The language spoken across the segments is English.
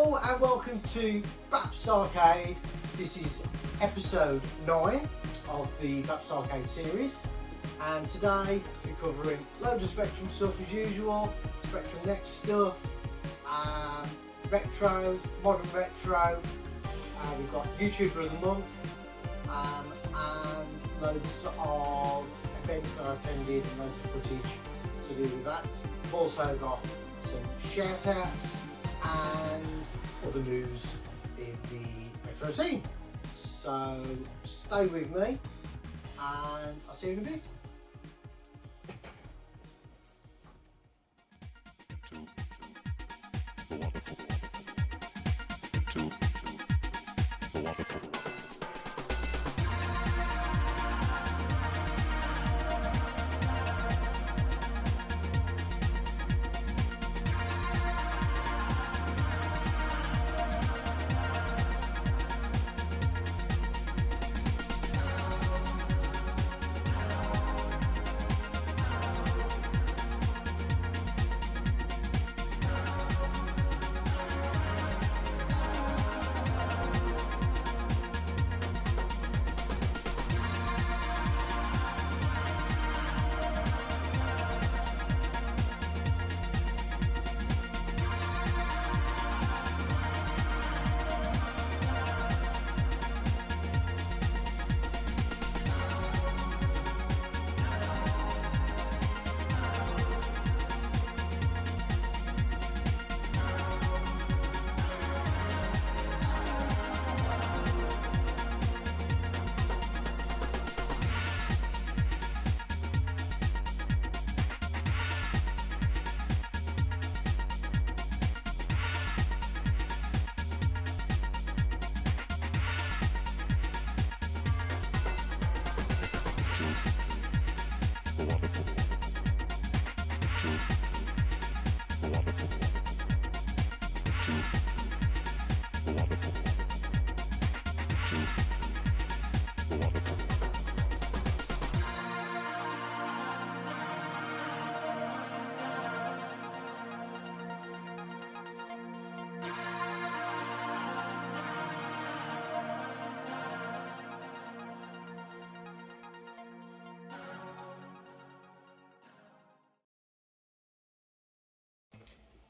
Hello and welcome to Baps Arcade. This is episode 9 of the Baps Arcade series, and today we're covering loads of Spectrum stuff as usual, SpectrumNext stuff, retro, modern retro, we've got YouTuber of the Month, and loads of events that I attended and loads of footage to do with that. We've also got some shout-outs and other news in the retro scene. So stay with me and I'll see you in a bit.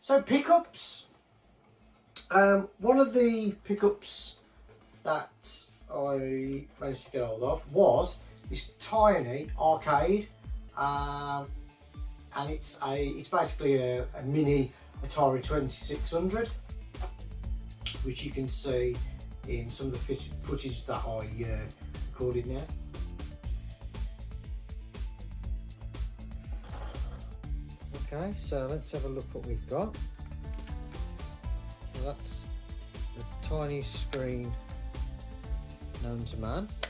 So pickups. One of the pickups that I managed to get hold of was this tiny arcade, and it's basically a mini Atari 2600, which you can see in some of the footage that I recorded now. Okay, so let's have a look what we've got. So that's the tiny screen known to man. I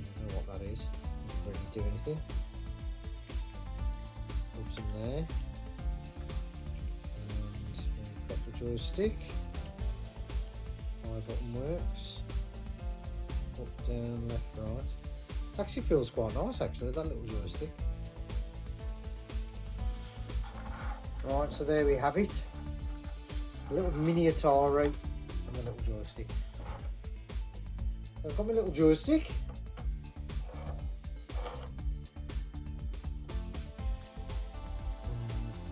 don't know what that is. Doesn't really do anything. Put some there. And we've got the joystick. 5-button works. Up, down, left, right. Actually feels quite nice actually, that little joystick. Right, so there we have it. A little mini Atari and a little joystick. So I've got my little joystick.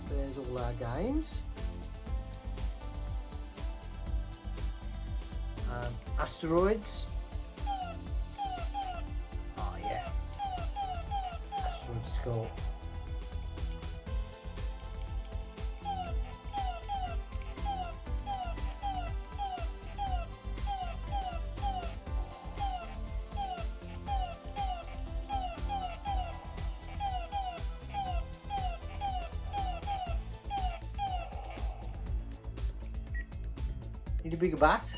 And there's all our games. Asteroids. Oh yeah. Asteroids is cool. Need a bigger bat?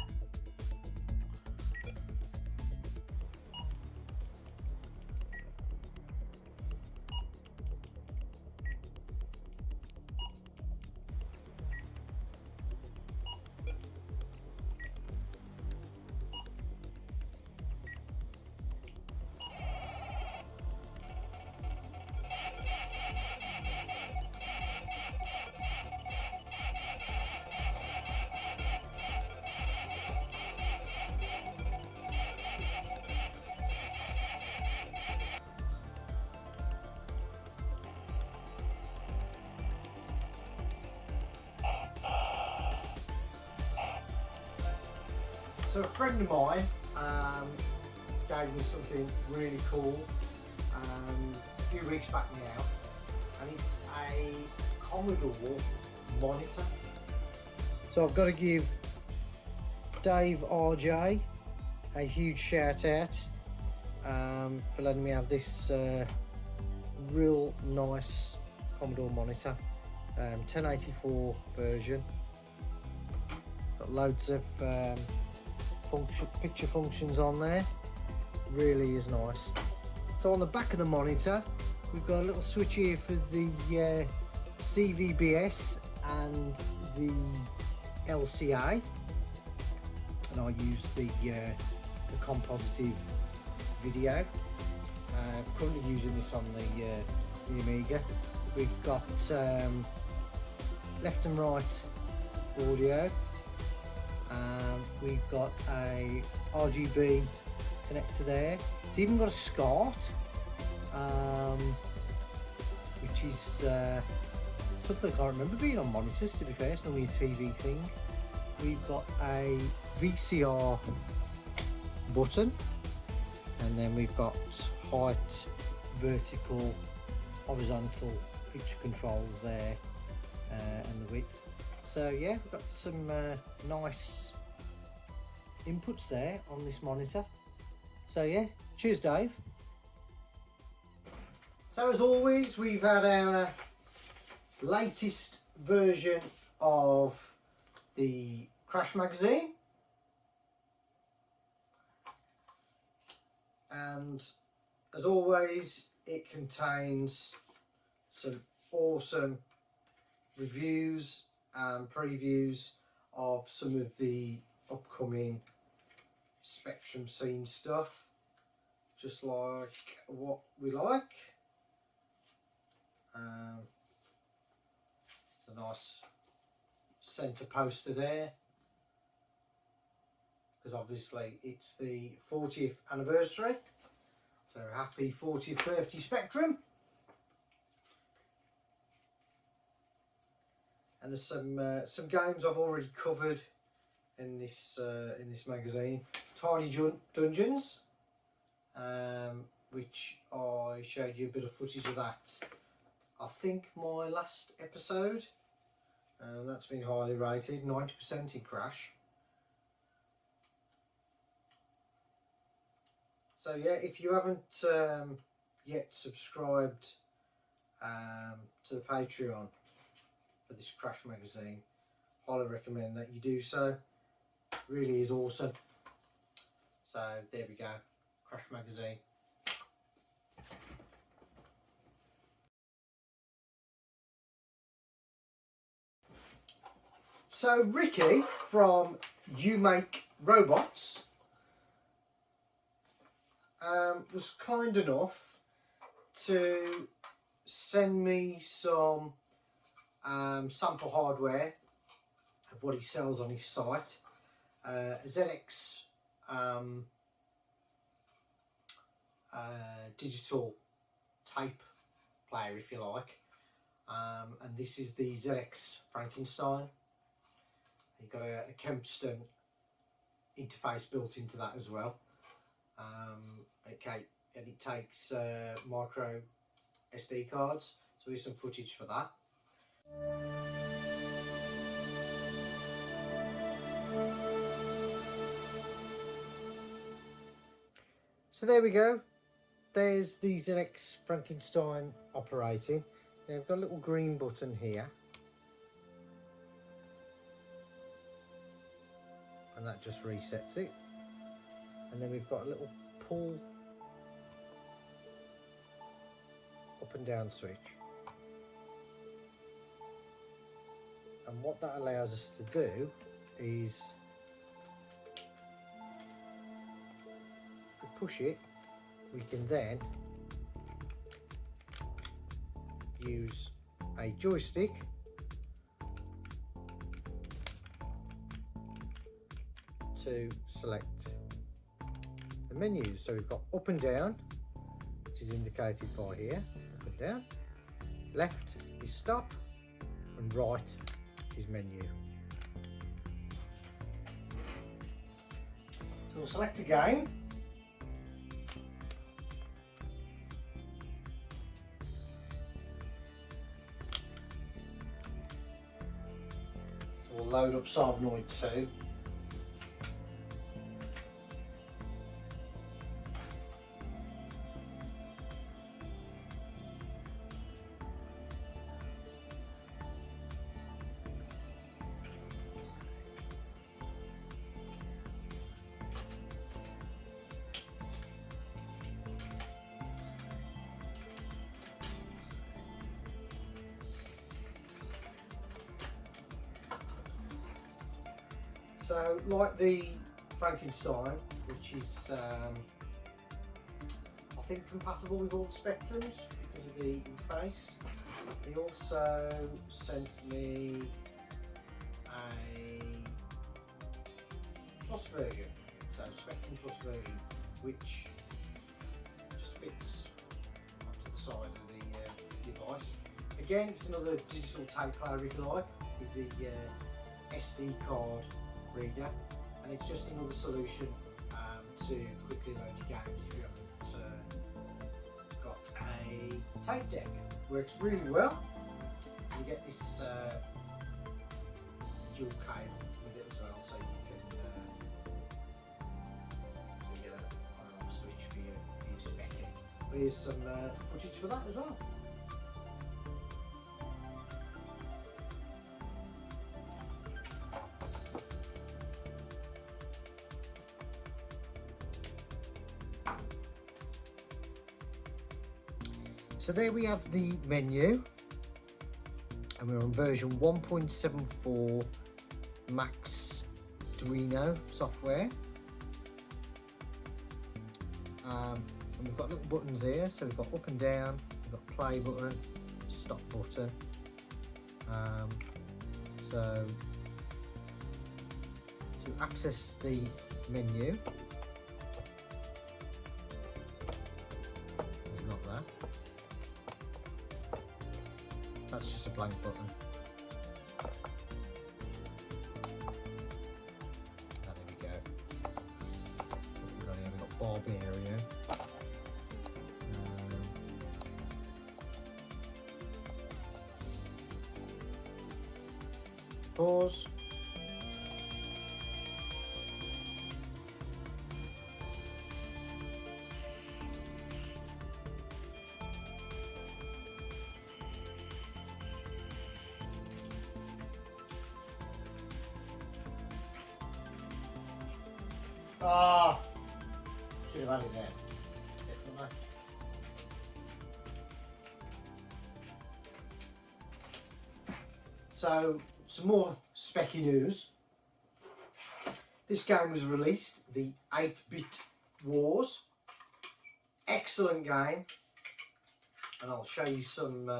So a friend of mine gave me something really cool a few weeks back now, and it's a Commodore Monitor. So I've got to give Dave RJ a huge shout out for letting me have this real nice Commodore Monitor, 1084 version. Got loads of picture functions on there, really is nice. So on the back of the monitor we've got a little switch here for the CVBS and the LCA, and I use the compositive video. Currently using this on the Amiga. We've got left and right audio. We've got a RGB connector there. It's even got a SCART, which is something I can't remember being on monitors, to be fair. It's normally a TV thing. We've got a VCR button, and then we've got height, vertical, horizontal picture controls there, and the width. So yeah, we've got some nice inputs there on this monitor. So yeah, cheers Dave. So as always, we've had our latest version of the Crash magazine, and as always it contains some awesome reviews and previews of some of the upcoming Spectrum scene stuff, just like what we like. It's a nice centre poster there, because obviously it's the 40th anniversary, so happy 40th birthday Spectrum. And there's some games I've already covered in this magazine. Tiny Dungeons, which I showed you a bit of footage of that, I think my last episode. That's been highly rated, 90% in Crash. So yeah, if you haven't yet subscribed to the Patreon for this Crash magazine, highly recommend that you do so. Really is awesome. So there we go, Crash magazine. So Ricky from You Make Robots was kind enough to send me some sample hardware of what he sells on his site. ZX digital tape player, if you like, and this is the ZX Frankenstein. You've got a Kempston interface built into that as well. Okay, and it takes micro SD cards, so here's some footage for that. So there we go, there's the ZX Frankenstein operating. Now I've got a little green button here, and that just resets it, and then we've got a little pull up and down switch, and what that allows us to do is push it, we can then use a joystick to select the menus. So we've got up and down, which is indicated by here, up and down. Left is stop, and right is menu. So we'll select a game. So we'll load up Cybernoid 2. So, like the Frankenstein, which is I think compatible with all the spectrums because of the interface, he also sent me a Plus version, so Spectrum Plus version, which just fits onto the side of the device. Again, it's another digital tape player if you like, with the SD card reader, and it's just another solution to quickly load your games if you haven't got a tape deck. Works really well. You get this dual cable with it as well, so you can get a on and off switch for your specking. But here's some footage for that as well. So there we have the menu, and we're on version 1.74 Max Arduino software. And we've got little buttons here, so we've got up and down, we've got play button, stop button. So to access the menu, not that. That's just a blank button. Oh, there we go. We've got Barbarian. Pause. Ah, should have had it there. Definitely. So, some more specky news. This game was released, the 8-Bit Wars. Excellent game, and I'll show you some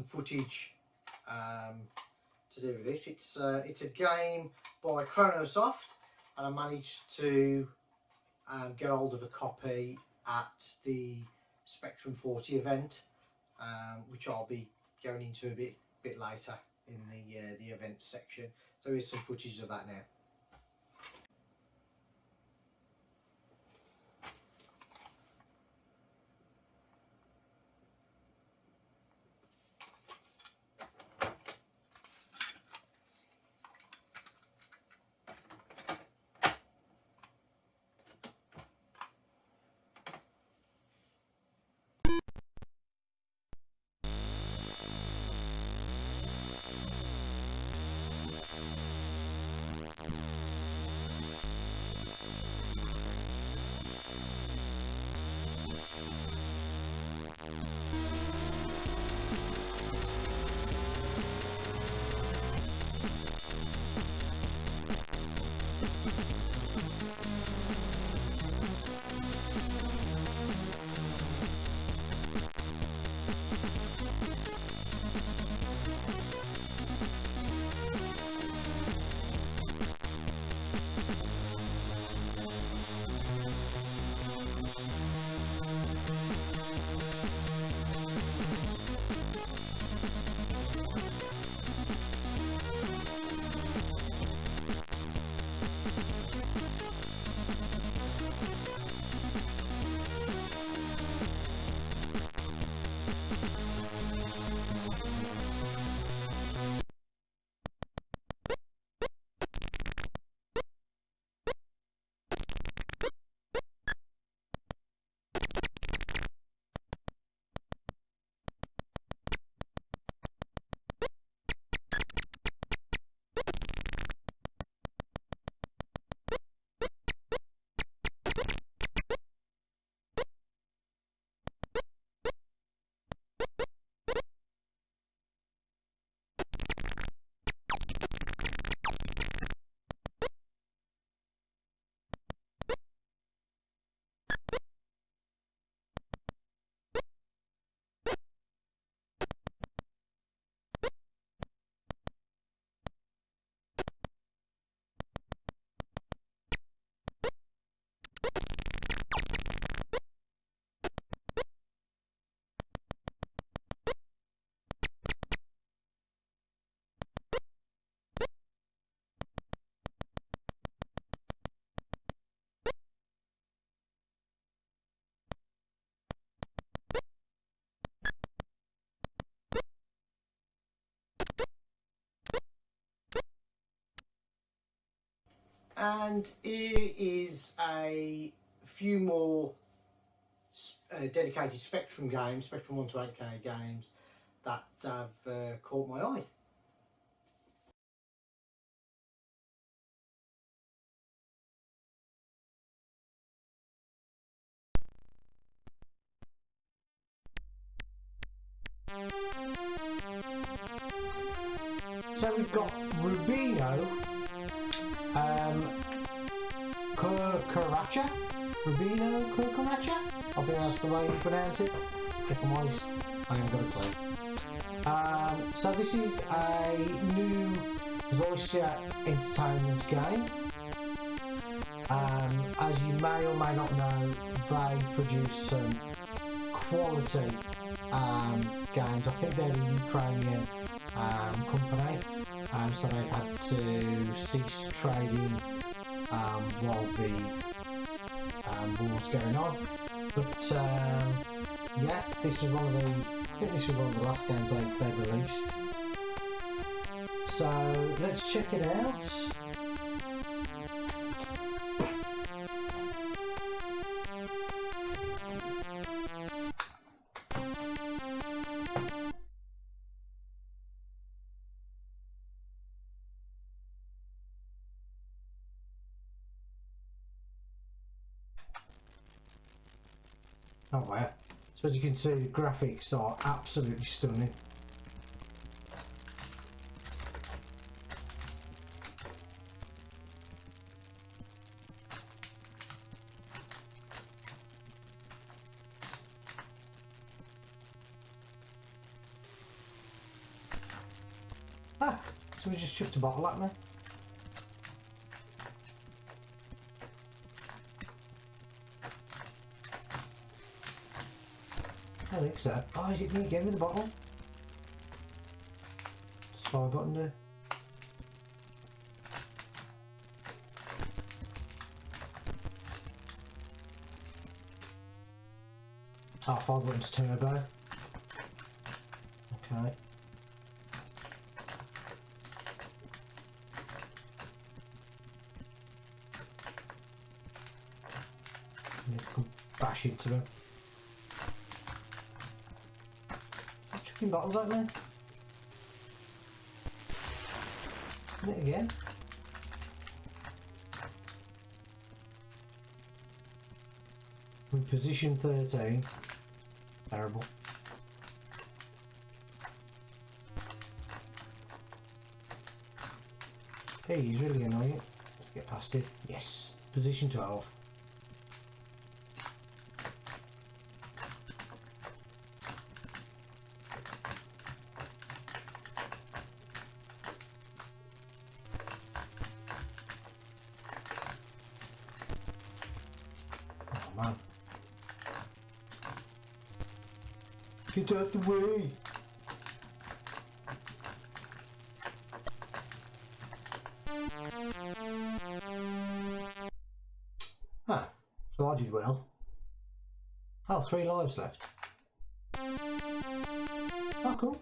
footage to do with this. It's a game by Chronosoft, and I managed to get hold of a copy at the Spectrum 40 event, which I'll be going into a bit later in the event section. So here's some footage of that now. And here is a few more dedicated Spectrum games, Spectrum 1 to 8K games that have caught my eye. So we've got Rubino, Cucaracha, Rubino Cucaracha, I think that's the way you pronounce it. If I'm honest, I haven't got a clue. So this is a new Zoysia entertainment game. As you may or may not know, they produce some quality games. I think they're a Ukrainian company, so they've had to cease trading while the war's going on. But yeah, this was one of the. I think this was one of the last games they released. So let's check it out. Oh wow, so as you can see, the graphics are absolutely stunning. Ah, someone just chucked a bottle at me. I think so. Oh, is it me again with the bottle? Fire button there. Ah, fire button's turbo. Okay. You can bash into them. Chucking bottles out there. Isn't it again? With position 13. Terrible. Hey, he's really annoying. Let's get past it. Yes. Position 12. Oh man. Get out the way! Ah, so I did well. Oh, 3 lives left. Oh, cool.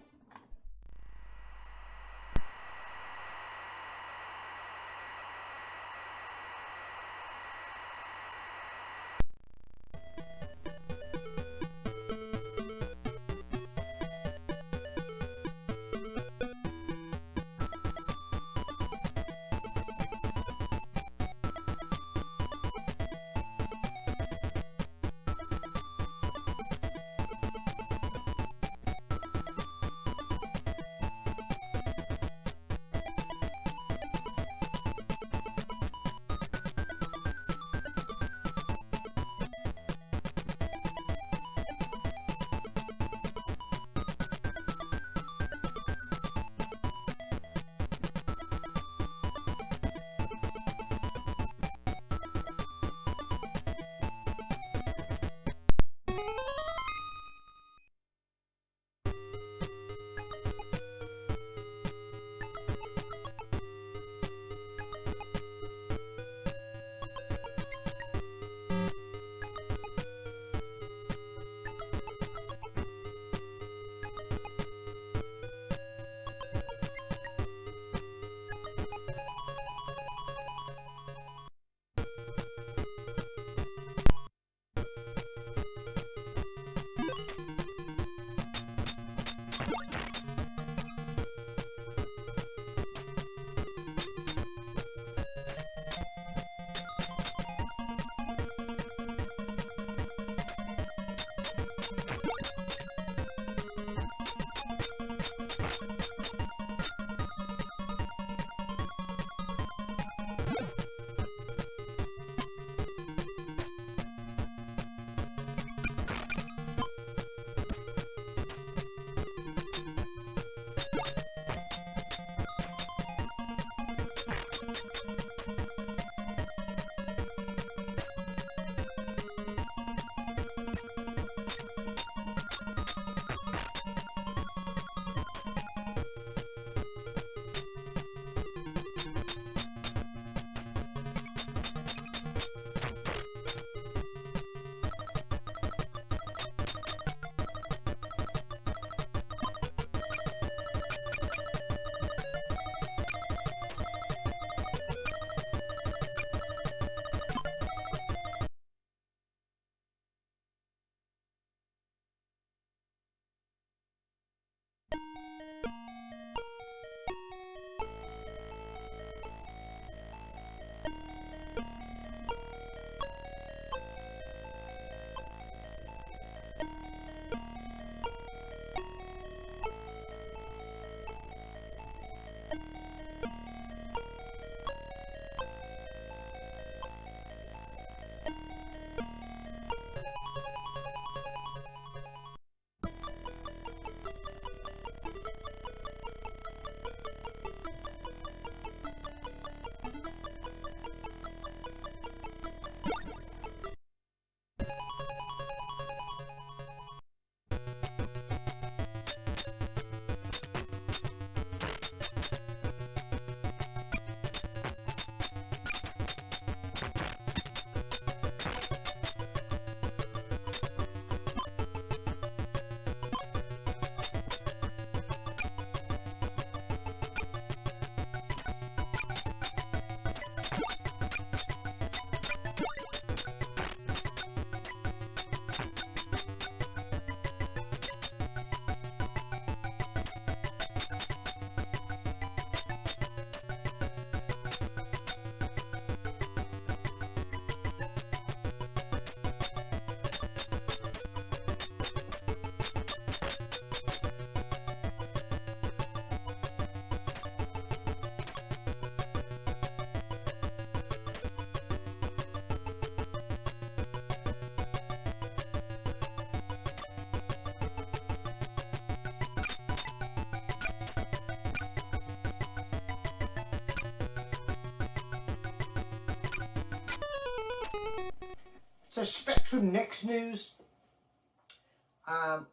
So spectrumnext news.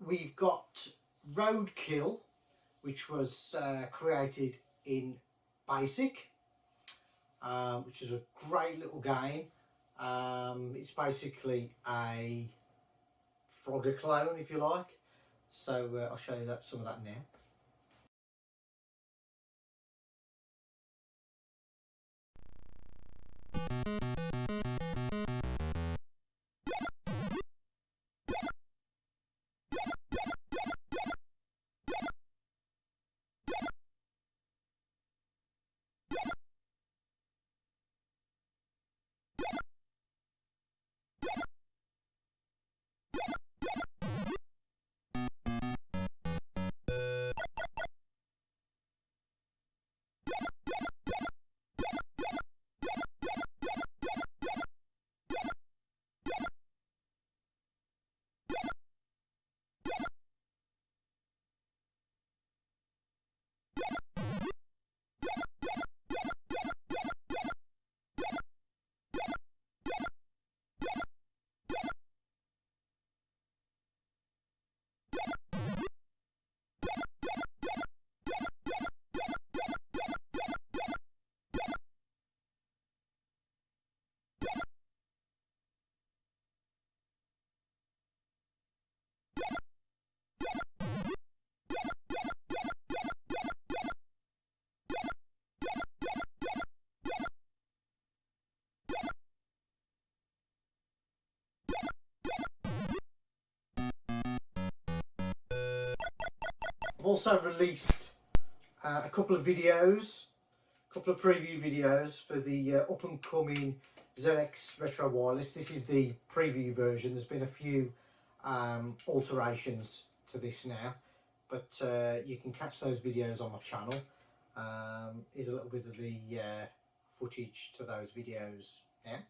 We've got Roadkill, which was created in BASIC, which is a great little game. It's basically a Frogger clone, if you like. So I'll show you some of that now. I've also released a couple of videos, a couple of preview videos for the up and coming ZX Retro Wireless. This is the preview version. There's been a few alterations to this now, but you can catch those videos on my channel. Here's a little bit of the footage to those videos now.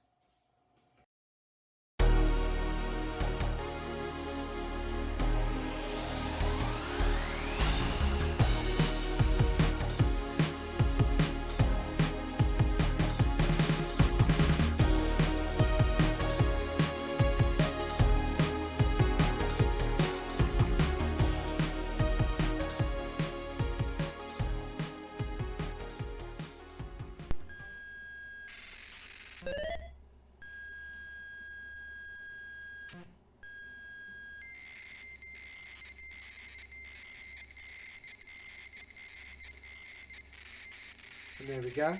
And there we go,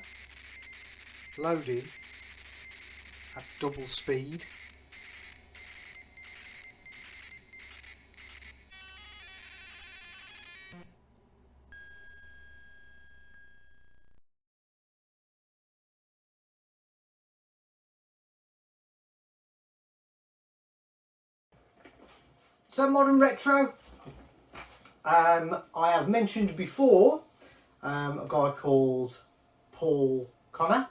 loading at double speed. So modern retro, I have mentioned before a guy called Paul Connor.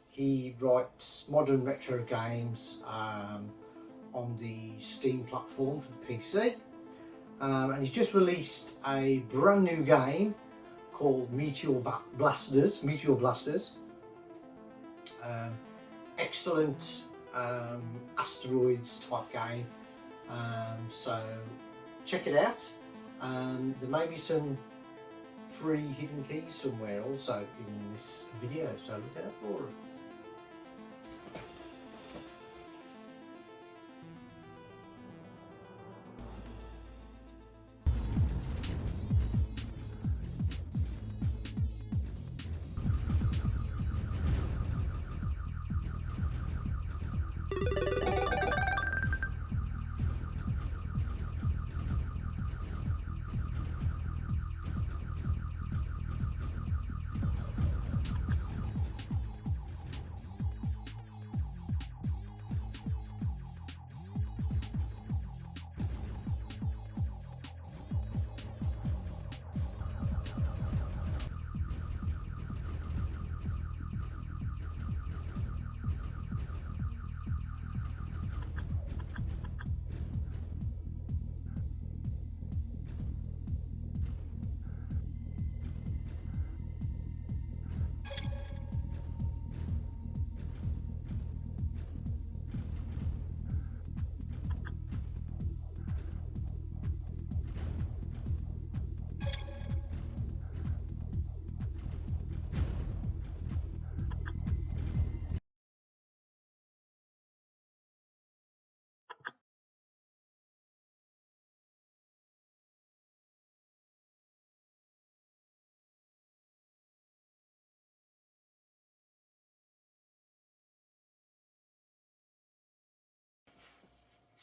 He writes modern retro games on the Steam platform for the PC, and he's just released a brand new game called Meteor Blasters. Excellent asteroids type game, so check it out. There may be some free hidden keys somewhere also in this video, so look out for them.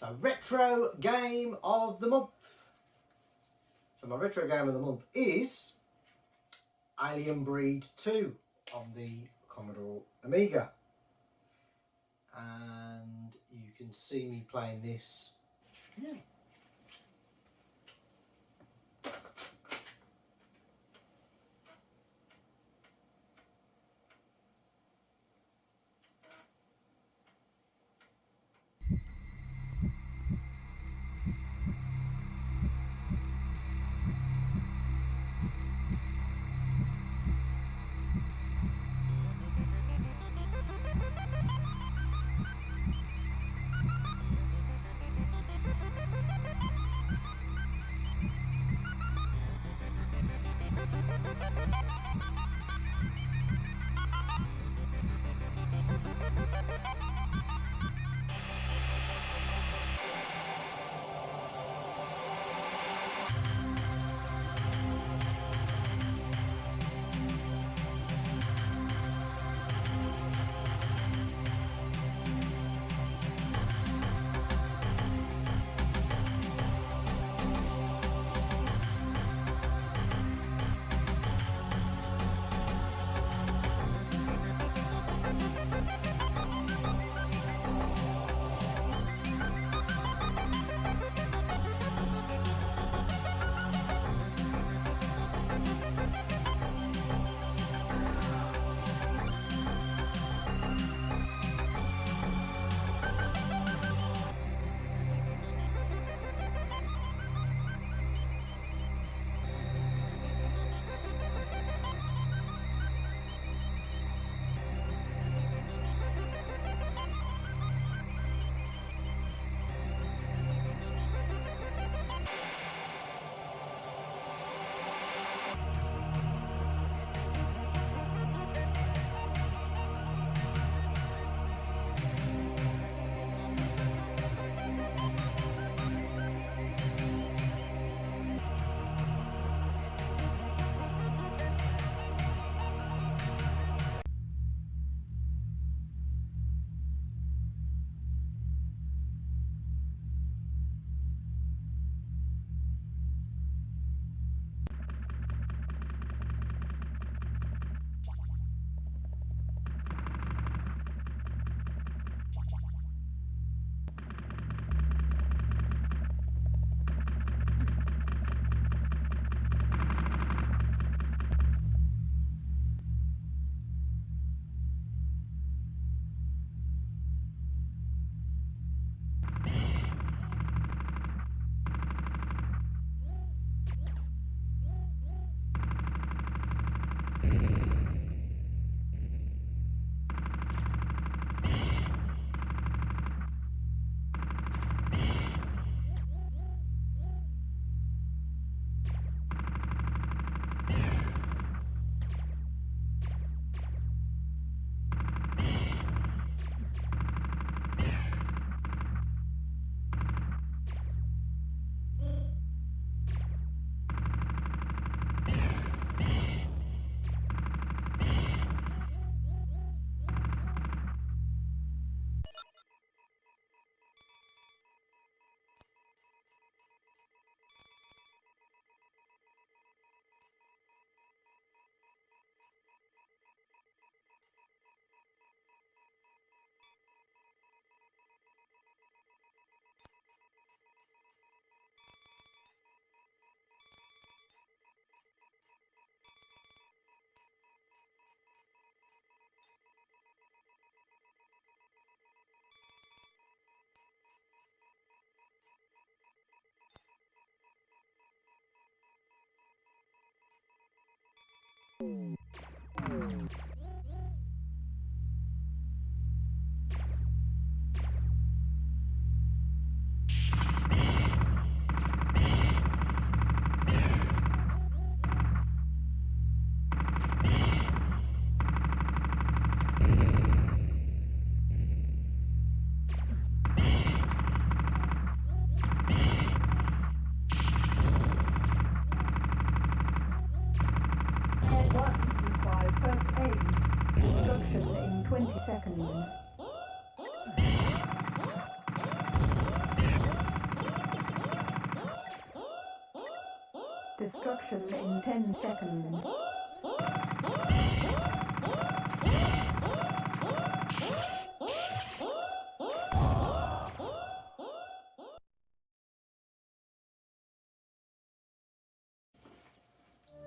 So retro game of the month. So my retro game of the month is Alien Breed 2 on the Commodore Amiga. And you can see me playing this. Yeah. Destruction in 10 seconds.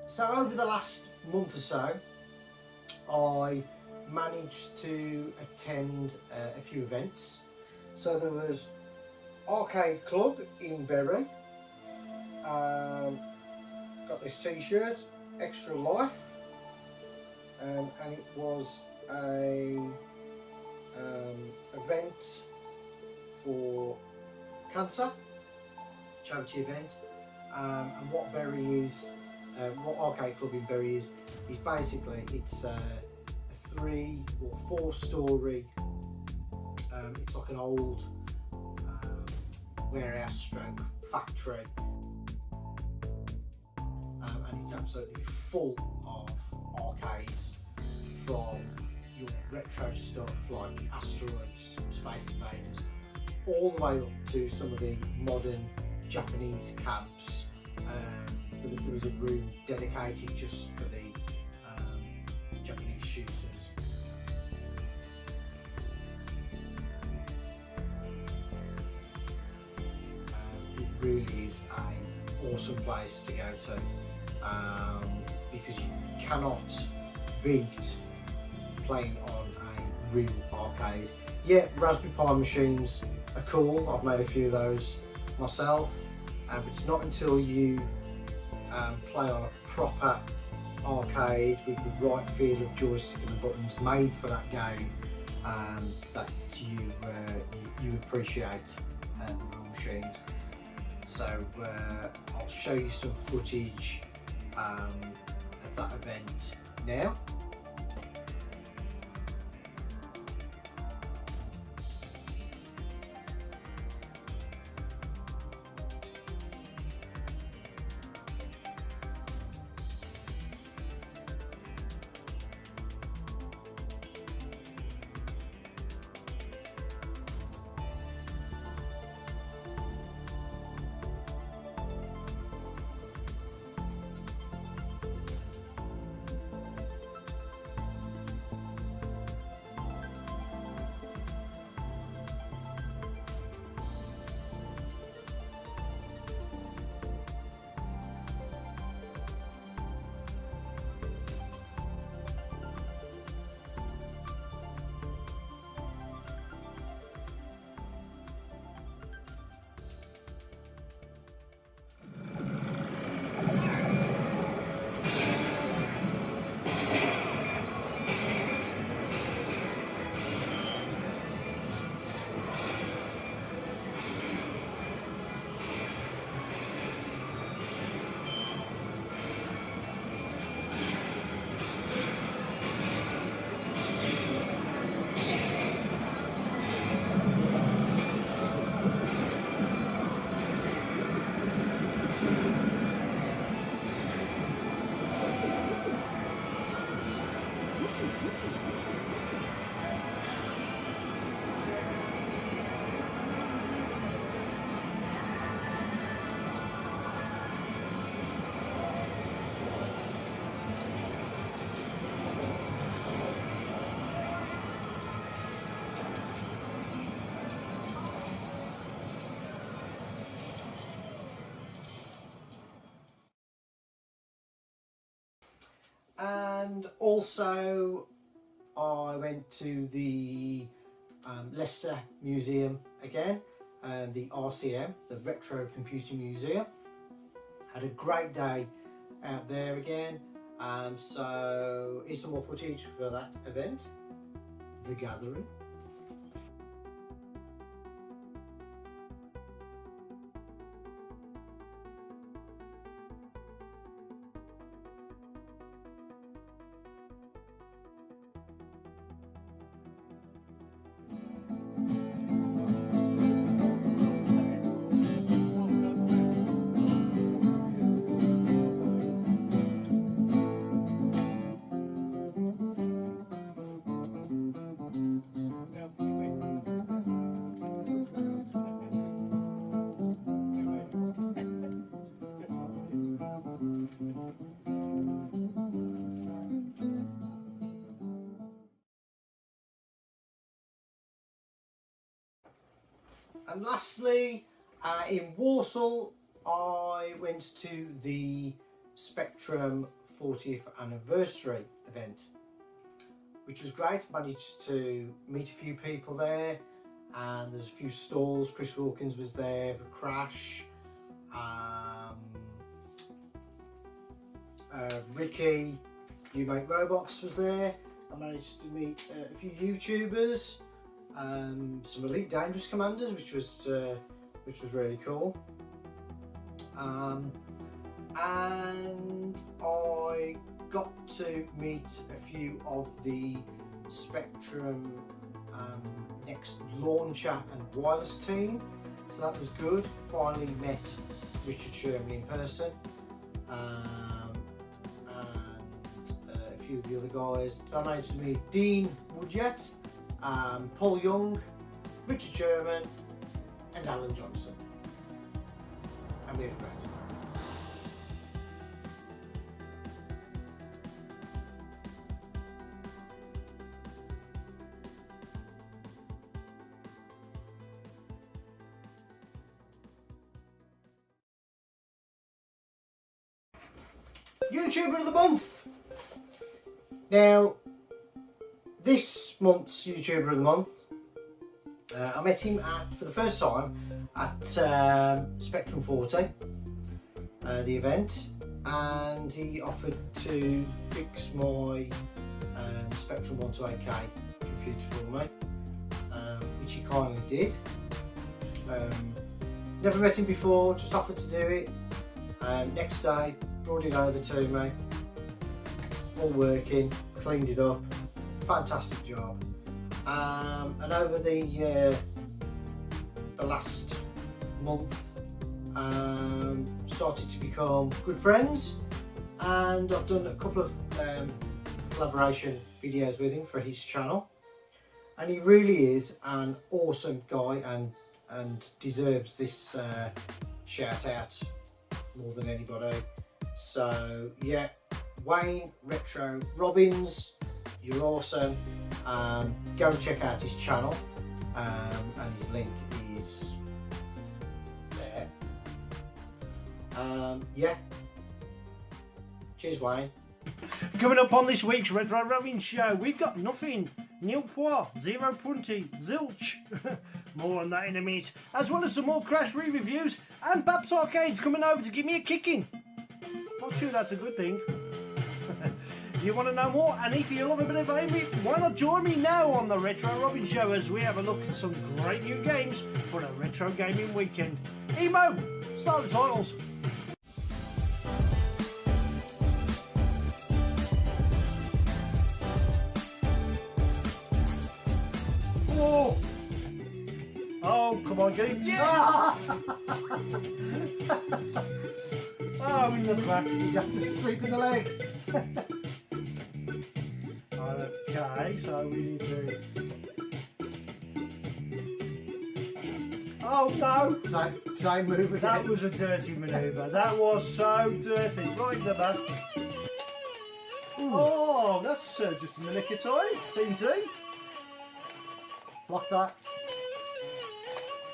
So over the last month or so, I managed to attend a few events. So there was Arcade Club in Bury. Got this t-shirt, Extra Life, and it was a event for cancer, charity event. And what Bury is, what Arcade Club in Bury is basically it's a 3 or 4 story. It's like an old warehouse stroke factory, and it's absolutely full of arcades, from your retro stuff like Asteroids, Space Invaders, all the way up to some of the modern Japanese cabs. There was a room dedicated just for the Japanese shooters. It really is an awesome place to go to, because you cannot beat playing on a real arcade. Yeah, Raspberry Pi machines are cool. I've made a few of those myself, but it's not until you play on a proper arcade with the right feel of joystick and the buttons made for that game that you appreciate the real machines. So I'll show you some footage of that event now. And also I went to the Leicester Museum again, and the RCM, the Retro Computing Museum. Had a great day out there again, so here's some more footage for that event, The Gathering. And lastly, in Warsaw, I went to the Spectrum 40th anniversary event, which was great. Managed to meet a few people there, and there's a few stalls. Chris Wilkins was there, for Crash, Ricky, You Make Robots was there. I managed to meet a few YouTubers, some Elite Dangerous Commanders, which was really cool. And I got to meet a few of the Spectrum Next launcher and wireless team, so that was good. Finally met Richard Szerman in person, and a few of the other guys. So I managed to meet Dean Woodjet, Paul Young, Richard Szerman, and Alan Johnson, and we had a great time. YouTuber of the month. Now, this month's YouTuber of the month, I met him for the first time at Spectrum 40, the event, and he offered to fix my Spectrum 128K computer for me, which he kindly did. Never met him before, just offered to do it. Next day, brought it over to me, all working, cleaned it up, fantastic job. And over the last month, started to become good friends, and I've done a couple of collaboration videos with him for his channel, and he really is an awesome guy and deserves this shout out more than anybody. So yeah, Wayne Retro Robbins, you're awesome. Go and check out his channel, and his link is there. Yeah, cheers Wayne. Coming up on this week's Retro Robin show, we've got nothing, nil point, 0.20, zilch. More on that in a minute, as well as some more Crash re-reviews, and Babs Arcade's coming over to give me a kicking. Not sure that's a good thing. You want to know more, and if you love a bit of gaming, why not join me now on the Retro Robin show as we have a look at some great new games for a retro gaming weekend. Emo, start the titles. Oh, oh, come on, game. Yeah! Oh, in the back. You have to sweep in the leg. Okay, so we need to. Oh no! Same move again. That was a dirty manoeuvre. That was so dirty. Right in the back. Oh, that's just in the nick of time. TNT. Block that.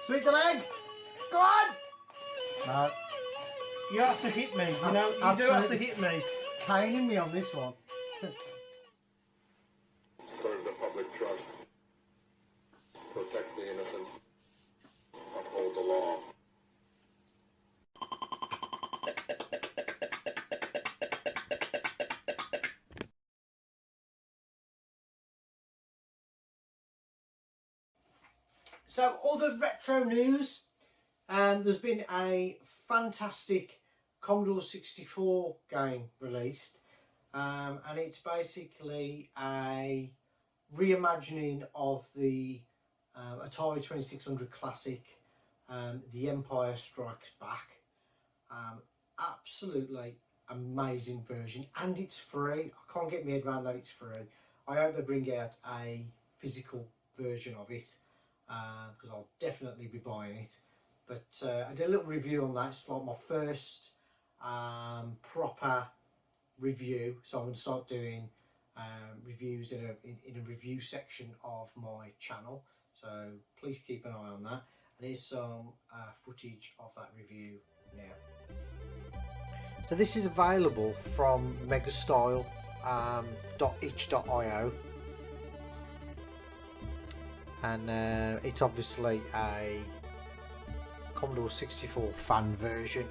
Sweep the leg. Go on. No. You have to hit me. You know, you do have to hit me. Caning me on this one. Serve the public trust. Protect the innocent. Uphold the law. So, other retro news. There's been a fantastic Commodore 64 game released, and it's basically a reimagining of the Atari 2600 Classic, The Empire Strikes Back. Absolutely amazing version, and it's free. I can't get my head around that it's free. I hope they bring out a physical version of it, because I'll definitely be buying it. But I did a little review on that. It's like my first proper review, so I'm going to start doing reviews in a review section of my channel, so please keep an eye on that. and here's some footage of that review now. So this is available from megastyle.itch.io, and it's obviously a Commodore 64 fan version.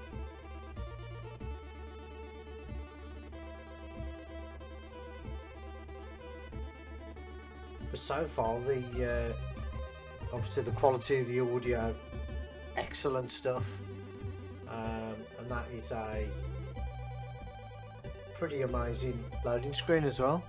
But so far, the obviously the quality of the audio, excellent stuff, and that is a pretty amazing loading screen as well.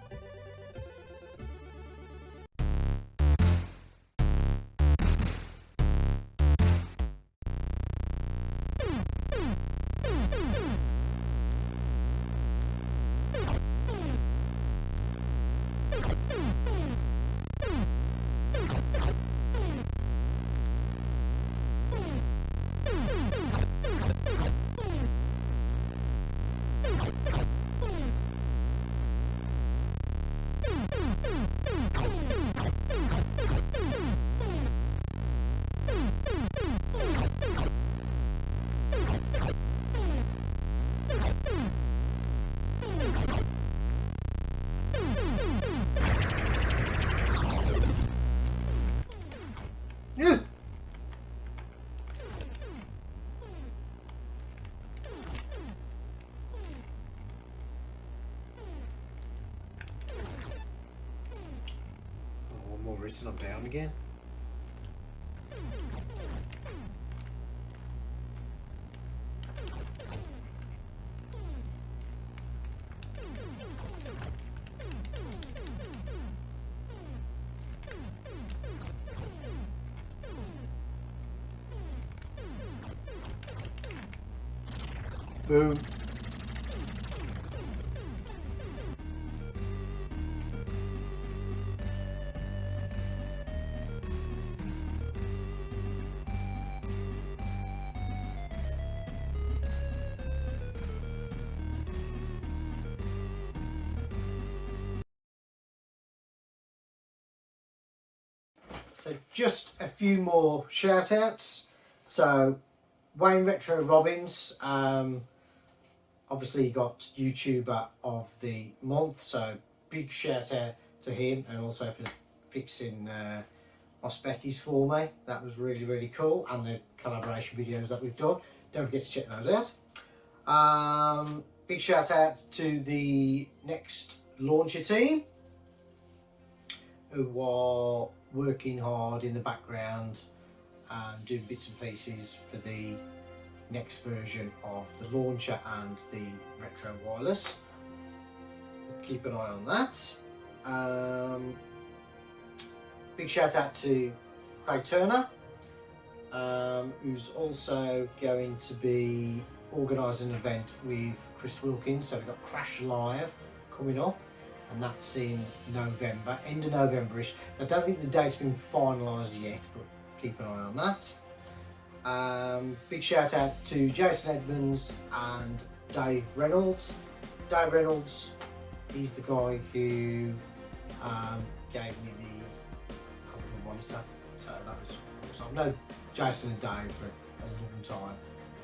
And I'm down again. Boom. So just a few more shout outs. So Wayne Retro Robbins, obviously he got YouTuber of the month, so big shout out to him, and also for fixing my speckies for me. That was really, really cool, and the collaboration videos that we've done. Don't forget to check those out. Big shout out to the Next Launcher team, who are working hard in the background and doing bits and pieces for the next version of the launcher and the retro wireless. Keep an eye on that. Big shout out to Craig Turner, who's also going to be organising an event with Chris Wilkins. So we've got Crash Live coming up, and that's in November, end of November-ish. I don't think the date's been finalised yet, but keep an eye on that. Big shout out to Jason Edmonds and Dave Reynolds. Dave Reynolds, he's the guy who gave me the Commodore Monitor, so that was awesome. I've known Jason and Dave for a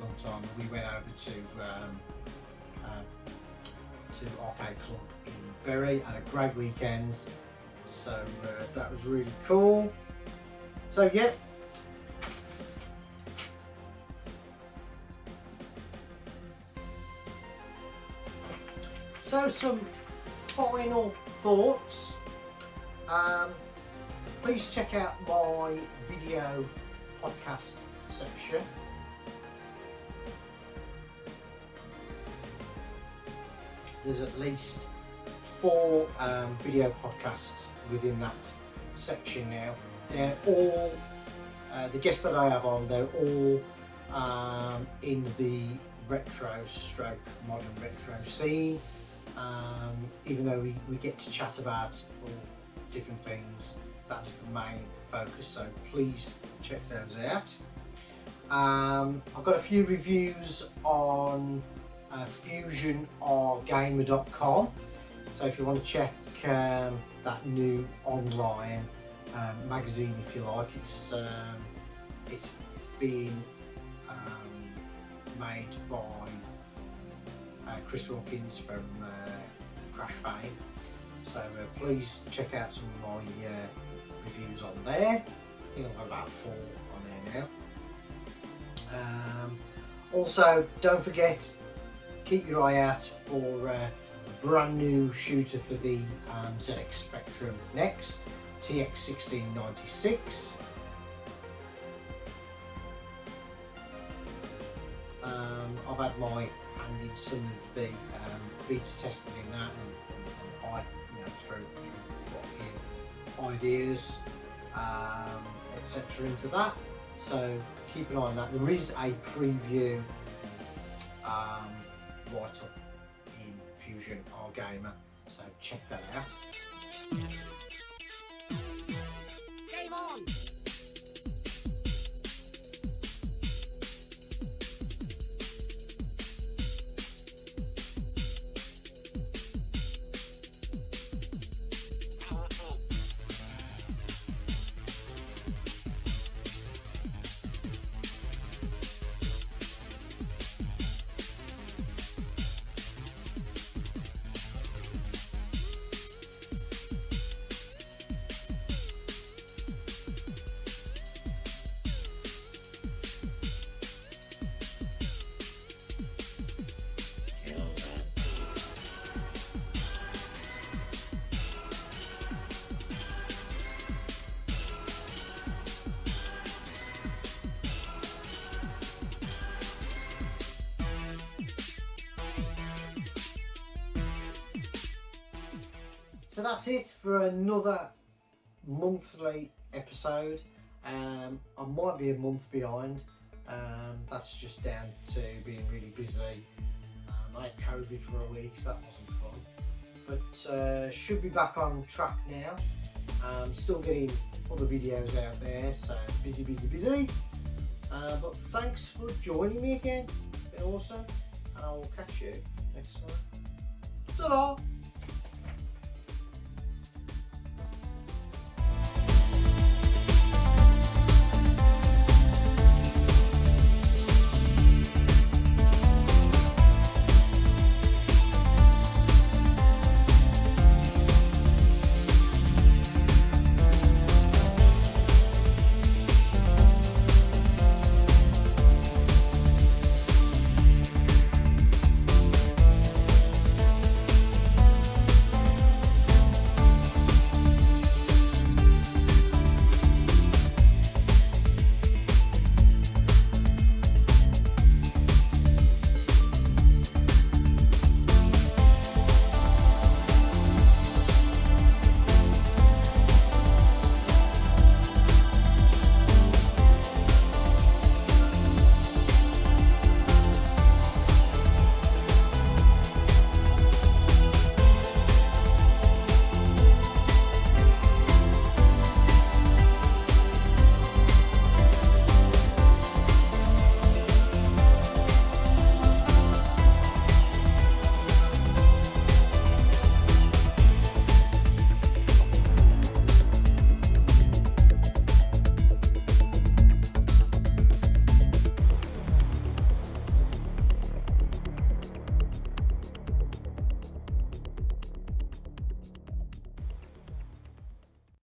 long time. We went over to Arcade Club in Bury, had a great weekend, so that was really cool. So yeah, so some final thoughts. Please check out my video podcast section. There's at least 4 video podcasts within that section now. They're all, the guests that I have on, they're all in the retro stroke modern retro scene. Even though we get to chat about all different things, that's the main focus, so please check those out. I've got a few reviews on FUSIONRGAMER.com, so if you want to check that new online magazine, if you like, it's being made by Chris Wilkins from Crash fame. So please check out some of my reviews on there. I think I've got about 4 on there now. Also, don't forget, keep your eye out for a brand new shooter for the ZX SpectrumNext TX1696. I've had my hand in some of the beta testing in that, and I threw quite a few ideas, etc. into that. So keep an eye on that. There is a preview right up in FUSIONRGAMER, so check that out. Game on! So that's it for another monthly episode. I might be a month behind. That's just down to being really busy. I had COVID for a week, so that wasn't fun. But should be back on track now. Still getting other videos out there, so busy. But thanks for joining me again. It's been awesome, and I will catch you next time. Ta-da!